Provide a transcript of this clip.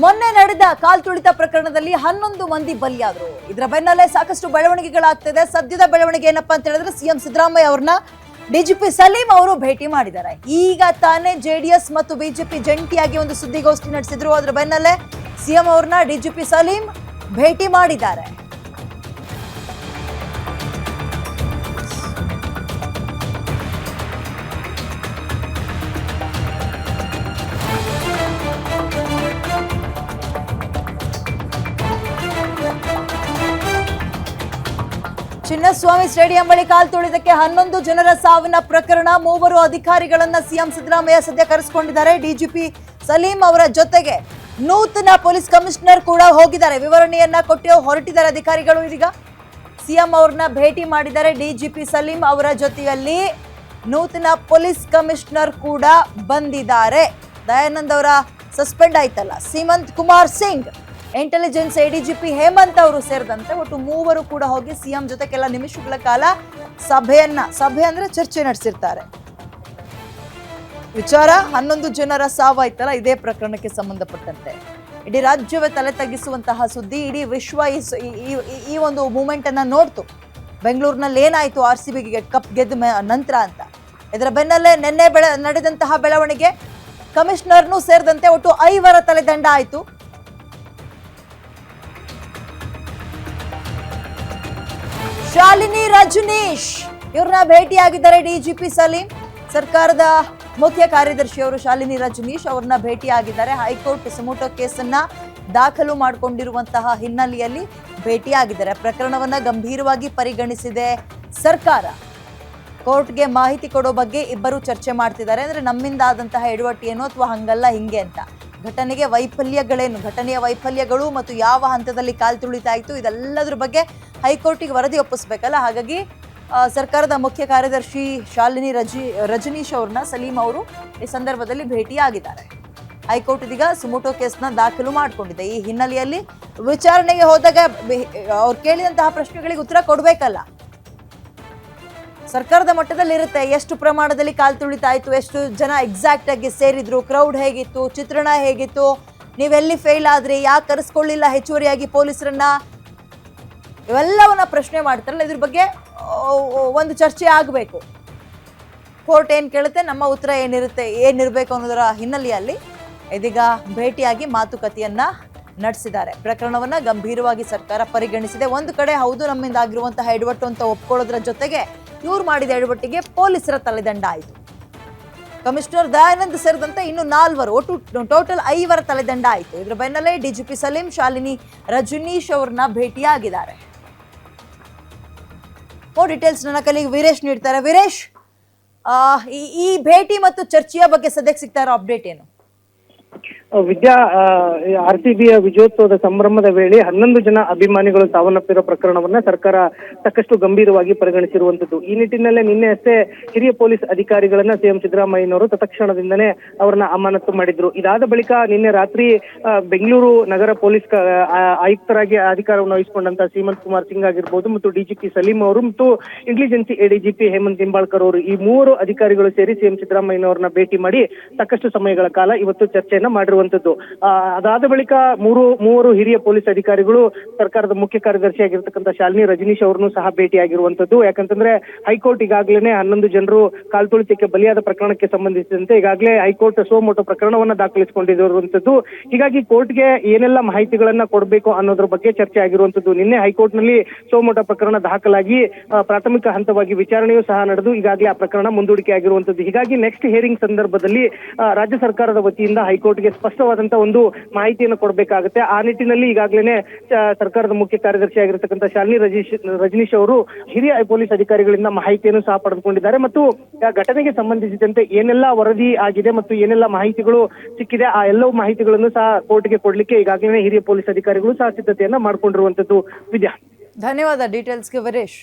ಮೊನ್ನೆ ನಡೆದ ಕಾಲ್ತುಳಿತ ಪ್ರಕರಣದಲ್ಲಿ 11 ಮಂದಿ ಬಲಿಯಾದರು. ಇದರ ಬೆನ್ನಲ್ಲೇ ಸಾಕಷ್ಟು ಬೆಳವಣಿಗೆಗಳಾಗ್ತಿದೆ. ಸದ್ಯದ ಬೆಳವಣಿಗೆ ಏನಪ್ಪಾ ಅಂತ ಹೇಳಿದ್ರೆ ಸಿಎಂ ಸಿದ್ದರಾಮಯ್ಯ ಅವರನ್ನ ಡಿಜಿಪಿ ಸಲೀಂ ಅವರು ಭೇಟಿ ಮಾಡಿದ್ದಾರೆ. ಈಗ ತಾನೇ ಜೆಡಿಎಸ್ ಮತ್ತು ಬಿಜೆಪಿ ಜಂಟಿಯಾಗಿ ಒಂದು ಸುದ್ದಿಗೋಷ್ಠಿ ನಡೆಸಿದ್ರು. ಅದರ ಬೆನ್ನಲ್ಲೇ ಸಿಎಂ ಅವರನ್ನ ಡಿಜಿಪಿ ಸಲೀಂ ಭೇಟಿ ಮಾಡಿದ್ದಾರೆ. ಚಿನ್ನಸ್ವಾಮಿ ಸ್ಟೇಡಿಯಂ ಬಳಿ ಕಾಲ್ತುಳಿತಕ್ಕೆ 11 ಜನರ ಸಾವಿನ ಪ್ರಕರಣ. 3 ಅಧಿಕಾರಿಗಳನ್ನ ಸಿಎಂ ಸಿದ್ದರಾಮಯ್ಯ ಸದ್ಯ ಕರೆಸಿಕೊಂಡಿದ್ದಾರೆ. ಡಿಜಿಪಿ ಸಲೀಂ ಅವರ ಜೊತೆಗೆ ನೂತನ ಪೊಲೀಸ್ ಕಮಿಷನರ್ ಕೂಡ ಹೋಗಿದ್ದಾರೆ. ವಿವರಣೆಯನ್ನ ಕೊಟ್ಟು ಹೊರಟಿದ್ದಾರೆ ಅಧಿಕಾರಿಗಳು. ಇದೀಗ ಸಿಎಂ ಅವ್ರನ್ನ ಭೇಟಿ ಮಾಡಿದ್ದಾರೆ ಡಿಜಿಪಿ ಸಲೀಂ ಅವರ ಜೊತೆಯಲ್ಲಿ ನೂತನ ಪೊಲೀಸ್ ಕಮಿಷನರ್ ಕೂಡ ಬಂದಿದ್ದಾರೆ. ದಯಾನಂದ್ ಅವರ ಸಸ್ಪೆಂಡ್ ಆಯ್ತಲ್ಲ, ಸೀಮಂತ್ ಕುಮಾರ್ ಸಿಂಗ್, ಇಂಟೆಲಿಜೆನ್ಸ್ ಎಡಿಜಿಪಿ ಹೇಮಂತ್ ಅವರು ಸೇರಿದಂತೆ ಒಟ್ಟು 3 ಕೂಡ ಹೋಗಿ ಸಿಎಂ ಜೊತೆ ಕೆಲ ನಿಮಿಷಗಳ ಕಾಲ ಸಭೆ ಅಂದ್ರೆ ಚರ್ಚೆ ನಡೆಸಿರ್ತಾರೆ. ವಿಚಾರ 11 ಜನರ ಸಾವಾಯ್ತಲ್ಲ, ಇದೇ ಪ್ರಕರಣಕ್ಕೆ ಸಂಬಂಧಪಟ್ಟಂತೆ ಇಡೀ ರಾಜ್ಯವೇ ತಲೆ ತಗ್ಗಿಸುವಂತಹ ಸುದ್ದಿ. ಇಡೀ ವಿಶ್ವ ಈ ಒಂದು ಮೂಮೆಂಟ್ ಅನ್ನ ನೋಡ್ತು. ಬೆಂಗಳೂರಿನಲ್ಲಿ ಏನಾಯ್ತು RCBಗೆ ಕಪ್ ಗೆದ್ದ ನಂತರ ಅಂತ. ಇದರ ಬೆನ್ನಲ್ಲೇ ನಿನ್ನೆ ನಡೆದಂತಹ ಬೆಳವಣಿಗೆ, ಕಮಿಷನರ್ನು ಸೇರಿದಂತೆ ಒಟ್ಟು 5 ತಲೆದಂಡ ಆಯ್ತು. ಶಾಲಿನಿ ರಜನೀಶ್ ಇವ್ರನ್ನ ಭೇಟಿಯಾಗಿದ್ದಾರೆ ಡಿಜಿಪಿ ಸಲೀಂ. ಸರ್ಕಾರದ ಮುಖ್ಯ ಕಾರ್ಯದರ್ಶಿಯವರು ಶಾಲಿನಿ ರಜನೀಶ್ ಅವ್ರನ್ನ ಭೇಟಿಯಾಗಿದ್ದಾರೆ. ಹೈಕೋರ್ಟ್ ಸುಮೋಟೋ ಕೇಸನ್ನ ದಾಖಲು ಮಾಡಿಕೊಂಡಿರುವಂತಹ ಹಿನ್ನೆಲೆಯಲ್ಲಿ ಭೇಟಿಯಾಗಿದ್ದಾರೆ. ಪ್ರಕರಣವನ್ನ ಗಂಭೀರವಾಗಿ ಪರಿಗಣಿಸಿದೆ ಸರ್ಕಾರ. ಕೋರ್ಟ್ಗೆ ಮಾಹಿತಿ ಕೊಡೋ ಬಗ್ಗೆ ಇಬ್ಬರು ಚರ್ಚೆ ಮಾಡ್ತಿದ್ದಾರೆ. ಅಂದ್ರೆ ನಮ್ಮಿಂದ ಆದಂತಹ ಎಡವಟ್ಟು ಏನು ಅಥವಾ ಹಂಗಲ್ಲ ಹಿಂಗೆ ಅಂತ. ಘಟನೆಯ ವೈಫಲ್ಯಗಳು ಮತ್ತು ಯಾವ ಹಂತದಲ್ಲಿ ಕಾಲ್ತುಳಿತಾಯಿತು ಇದೆಲ್ಲದ್ರ ಬಗ್ಗೆ ಹೈಕೋರ್ಟಿಗೆ ವರದಿ ಒಪ್ಪಿಸ್ಬೇಕಲ್ಲ. ಹಾಗಾಗಿ ಸರ್ಕಾರದ ಮುಖ್ಯ ಕಾರ್ಯದರ್ಶಿ ಶಾಲಿನಿ ರಜನೀಶ್ ಅವ್ರನ್ನ ಸಲೀಂ ಅವರು ಈ ಸಂದರ್ಭದಲ್ಲಿ ಭೇಟಿಯಾಗಿದ್ದಾರೆ. ಹೈಕೋರ್ಟ್ ಇದೀಗ ಸುಮೋಟೋ ಕೇಸ್ನ ದಾಖಲು ಮಾಡಿಕೊಂಡಿದೆ. ಈ ಹಿನ್ನೆಲೆಯಲ್ಲಿ ವಿಚಾರಣೆಗೆ ಹೋದಾಗ ಅವ್ರು ಕೇಳಿದಂತಹ ಪ್ರಶ್ನೆಗಳಿಗೆ ಉತ್ತರ ಕೊಡ್ಬೇಕಲ್ಲ. ಸರ್ಕಾರದ ಮಟ್ಟದಲ್ಲಿ ಇರುತ್ತೆ ಎಷ್ಟು ಪ್ರಮಾಣದಲ್ಲಿ ಕಾಲ್ತುಳಿತಾಯ್ತು, ಎಷ್ಟು ಜನ ಎಕ್ಸಾಕ್ಟ್ ಆಗಿ ಸೇರಿದ್ರು, ಕ್ರೌಡ್ ಹೇಗಿತ್ತು, ಚಿತ್ರಣ ಹೇಗಿತ್ತು, ನೀವೆಲ್ಲಿ ಫೇಲ್ ಆದ್ರಿ, ಯಾಕೆ ಕರೆಸ್ಕೊಳ್ಳಿಲ್ಲ ಹೆಚ್ಚುವರಿಯಾಗಿ ಪೊಲೀಸರನ್ನ, ಇವೆಲ್ಲವನ್ನ ಪ್ರಶ್ನೆ ಮಾಡ್ತಾರಲ್ಲ. ಇದ್ರ ಬಗ್ಗೆ ಒಂದು ಚರ್ಚೆ ಆಗಬೇಕು. ಕೋರ್ಟ್ ಏನ್ ಕೇಳುತ್ತೆ, ನಮ್ಮ ಉತ್ತರ ಏನಿರಬೇಕು ಅನ್ನೋದರ ಹಿನ್ನೆಲೆಯಲ್ಲಿ ಇದೀಗ ಭೇಟಿಯಾಗಿ ಮಾತುಕತೆಯನ್ನ ನಡೆಸಿದ್ದಾರೆ. ಪ್ರಕರಣವನ್ನ ಗಂಭೀರವಾಗಿ ಸರ್ಕಾರ ಪರಿಗಣಿಸಿದೆ. ಒಂದು ಕಡೆ ಹೌದು ನಮ್ಮಿಂದ ಆಗಿರುವಂತಹ ಎಡವಟ್ಟು ಅಂತ ಒಪ್ಕೊಳ್ಳೋದ್ರ ಜೊತೆಗೆ ಇವ್ರು ಮಾಡಿದ ಎಡವಟ್ಟಿಗೆ ಪೊಲೀಸರ ತಲೆದಂಡ ಆಯಿತು. ಕಮಿಷನರ್ ದಯಾನಂದ್ ಸೇರಿದಂತೆ ಇನ್ನು 4 ಒಟ್ಟು ಟೋಟಲ್ 5 ತಲೆದಂಡ ಆಯಿತು. ಇದ್ರ ಬೆನ್ನಲ್ಲೇ ಡಿಜಿಪಿ ಸಲೀಂ ಶಾಲಿನಿ ರಜನೀಶ್ ಅವ್ರನ್ನ ಭೇಟಿಯಾಗಿದ್ದಾರೆ. ಡೀಟೇಲ್ಸ್ ನನ್ನ ಕಲಿಗೆ ವೀರೇಶ್ ನೀಡ್ತಾರೆ. ವೀರೇಶ್, ಈ ಭೇಟಿ ಮತ್ತು ಚರ್ಚೆಯ ಬಗ್ಗೆ ಸದ್ಯಕ್ಕೆ ಸಿಗ್ತಾ ಇರೋ ಅಪ್ಡೇಟ್ ಏನು? ವಿದ್ಯಾ, RCBಯ ವಿಜಯೋತ್ಸವದ ಸಂಭ್ರಮದ ವೇಳೆ 11 ಜನ ಅಭಿಮಾನಿಗಳು ಸಾವನ್ನಪ್ಪಿರೋ ಪ್ರಕರಣವನ್ನ ಸರ್ಕಾರ ಸಾಕಷ್ಟು ಗಂಭೀರವಾಗಿ ಪರಿಗಣಿಸಿರುವಂತದ್ದು. ಈ ನಿಟ್ಟಿನಲ್ಲೇ ನಿನ್ನೆ ಅಷ್ಟೇ ಹಿರಿಯ ಪೊಲೀಸ್ ಅಧಿಕಾರಿಗಳನ್ನ ಸಿಎಂ ಸಿದ್ದರಾಮಯ್ಯನವರು ತತ್ಕ್ಷಣದಿಂದನೇ ಅವರನ್ನ ಅಮಾನತು ಮಾಡಿದ್ರು. ಇದಾದ ಬಳಿಕ ನಿನ್ನೆ ರಾತ್ರಿ ಬೆಂಗಳೂರು ನಗರ ಪೊಲೀಸ್ ಆಯುಕ್ತರಾಗಿ ಅಧಿಕಾರವನ್ನು ವಹಿಸಿಕೊಂಡಂತ ಸೀಮಂತ್ ಕುಮಾರ್ ಸಿಂಗ್ ಆಗಿರ್ಬೋದು ಮತ್ತು ಡಿಜಿಪಿ ಸಲೀಂ ಅವರು ಮತ್ತು ಇಂಟೆಲಿಜೆನ್ಸ್ ಎಡಿಜಿಪಿ ಹೇಮಂತ್ ನಿಂಬಾಳ್ಕರ್ ಅವರು, ಈ 3 ಅಧಿಕಾರಿಗಳು ಸೇರಿ ಸಿಎಂ ಸಿದ್ದರಾಮಯ್ಯನವರನ್ನ ಭೇಟಿ ಮಾಡಿ ಸಾಕಷ್ಟು ಸಮಯಗಳ ಕಾಲ ಇವತ್ತು ಚರ್ಚೆಯನ್ನ ಮಾಡಿರುವಂತದ್ದು. ಅದಾದ ಬಳಿಕ ಮೂವರು ಹಿರಿಯ ಪೊಲೀಸ್ ಅಧಿಕಾರಿಗಳು ಸರ್ಕಾರದ ಮುಖ್ಯ ಕಾರ್ಯದರ್ಶಿ ಆಗಿರ್ತಕ್ಕಂಥ ಶಾಲಿನಿ ರಜನೀಶ್ ಅವರನ್ನು ಸಹ ಭೇಟಿಯಾಗಿರುವಂತದ್ದು. ಯಾಕಂತಂದ್ರೆ ಹೈಕೋರ್ಟ್ ಈಗಾಗಲೇ 11 ಜನರು ಕಾಲ್ತುಳಿತಕ್ಕೆ ಬಲಿಯಾದ ಪ್ರಕರಣಕ್ಕೆ ಸಂಬಂಧಿಸಿದಂತೆ ಈಗಾಗಲೇ ಹೈಕೋರ್ಟ್ ಸೋಮೋಟೋ ಪ್ರಕರಣವನ್ನ ದಾಖಲಿಸಿಕೊಂಡಿರುವಂತದ್ದು. ಹೀಗಾಗಿ ಕೋರ್ಟ್ಗೆ ಏನೆಲ್ಲ ಮಾಹಿತಿಗಳನ್ನ ಕೊಡಬೇಕು ಅನ್ನೋದ್ರ ಬಗ್ಗೆ ಚರ್ಚೆ ಆಗಿರುವಂತದ್ದು. ನಿನ್ನೆ ಹೈಕೋರ್ಟ್ ನಲ್ಲಿ ಸೋಮೋಟೋ ಪ್ರಕರಣ ದಾಖಲಾಗಿ ಪ್ರಾಥಮಿಕ ಹಂತವಾಗಿ ವಿಚಾರಣೆಯೂ ಸಹ ನಡೆದು ಈಗಾಗಲೇ ಆ ಪ್ರಕರಣ ಮುಂದೂಡಿಕೆ ಆಗಿರುವಂತದ್ದು. ಹೀಗಾಗಿ ನೆಕ್ಸ್ಟ್ ಹಿಯರಿಂಗ್ ಸಂದರ್ಭದಲ್ಲಿ ರಾಜ್ಯ ಸರ್ಕಾರದ ವತಿಯಿಂದ ಹೈಕೋರ್ಟ್ಗೆ ಸ್ಪಷ್ಟವಾದಂತಹ ಒಂದು ಮಾಹಿತಿಯನ್ನು ಕೊಡಬೇಕಾಗುತ್ತೆ. ಆ ನಿಟ್ಟಿನಲ್ಲಿ ಈಗಾಗಲೇ ಸರ್ಕಾರದ ಮುಖ್ಯ ಕಾರ್ಯದರ್ಶಿ ಆಗಿರತಕ್ಕಂಥ ಶಾಲಿನಿ ರಜನೀಶ್ ಅವರು ಹಿರಿಯ ಪೊಲೀಸ್ ಅಧಿಕಾರಿಗಳಿಂದ ಮಾಹಿತಿಯನ್ನು ಸಹ ಪಡೆದುಕೊಂಡಿದ್ದಾರೆ ಮತ್ತು ಘಟನೆಗೆ ಸಂಬಂಧಿಸಿದಂತೆ ಏನೆಲ್ಲ ವರದಿ ಆಗಿದೆ ಮತ್ತು ಏನೆಲ್ಲ ಮಾಹಿತಿಗಳು ಸಿಕ್ಕಿದೆ ಆ ಎಲ್ಲವೂ ಮಾಹಿತಿಗಳನ್ನು ಸಹ ಕೋರ್ಟ್ಗೆ ಕೊಡ್ಲಿಕ್ಕೆ ಈಗಾಗಲೇ ಹಿರಿಯ ಪೊಲೀಸ್ ಅಧಿಕಾರಿಗಳು ಸಹ ಸಿದ್ಧತೆಯನ್ನ ಮಾಡಿಕೊಂಡಿರುವಂತದ್ದು. ವಿದ್ಯಾ, ಧನ್ಯವಾದ ಡೀಟೇಲ್ಸ್ಗೆ ವೀರೇಶ್.